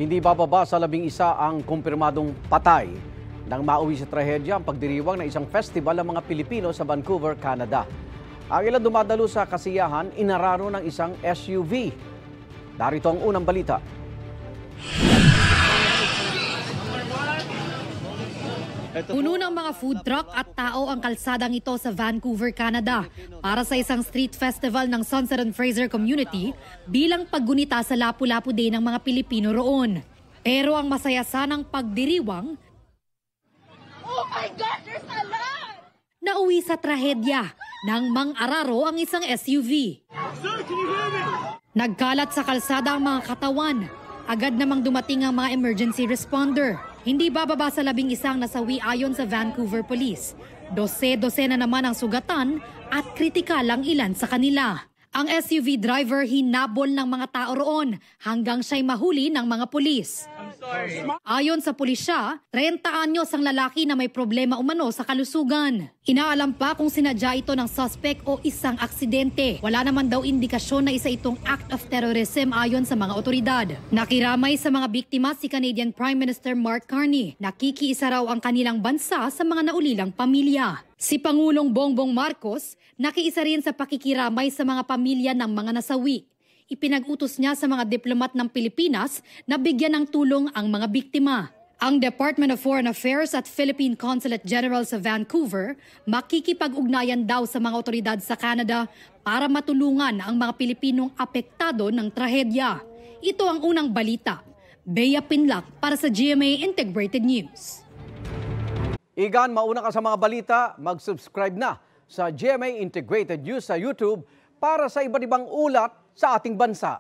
Hindi bababa sa 11 ang kumpirmadong patay nang mauwi sa trahedya ang pagdiriwang ng isang festival ng mga Pilipino sa Vancouver, Canada. Ang ilang dumadalo sa kasiyahan, inararo ng isang SUV. Narito ang unang balita. Puno ng mga food truck at tao ang kalsadang ito sa Vancouver, Canada para sa isang street festival ng Sunset and Fraser community bilang paggunita sa Lapu-Lapu Day ng mga Pilipino roon. Pero ang masaya sanang pagdiriwang, oh my God, there's a lot! Nauwi sa trahedya nang mang-araro ang isang SUV. Sir, can you hear me? Nagkalat sa kalsada ang mga katawan. Agad namang dumating ang mga emergency responder. Hindi bababa sa 11 nasawi ayon sa Vancouver Police. 12 na naman ang sugatan at kritikal ang ilan sa kanila. Ang SUV driver hinabol ng mga tao roon hanggang siya'y mahuli ng mga pulis. Ayon sa pulisya, 30 anyos ang lalaki na may problema umano sa kalusugan. Inaalam pa kung sinadya ito ng suspect o isang aksidente. Wala naman daw indikasyon na isa itong act of terrorism ayon sa mga otoridad. Nakiramay sa mga biktima si Canadian Prime Minister Mark Carney. Nakikiisa raw ang kanilang bansa sa mga naulilang pamilya. Si Pangulong Bongbong Marcos nakiisa rin sa pakikiramay sa mga pamilya ng mga nasawi. Ipinag-utos niya sa mga diplomat ng Pilipinas na bigyan ng tulong ang mga biktima. Ang Department of Foreign Affairs at Philippine Consulate General sa Vancouver makikipag-ugnayan daw sa mga otoridad sa Canada para matulungan ang mga Pilipinong apektado ng trahedya. Ito ang unang balita. Bea Pinlac para sa GMA Integrated News. Igan, mauna ka sa mga balita, mag-subscribe na sa GMA Integrated News sa YouTube para sa iba't ibang ulat sa ating bansa.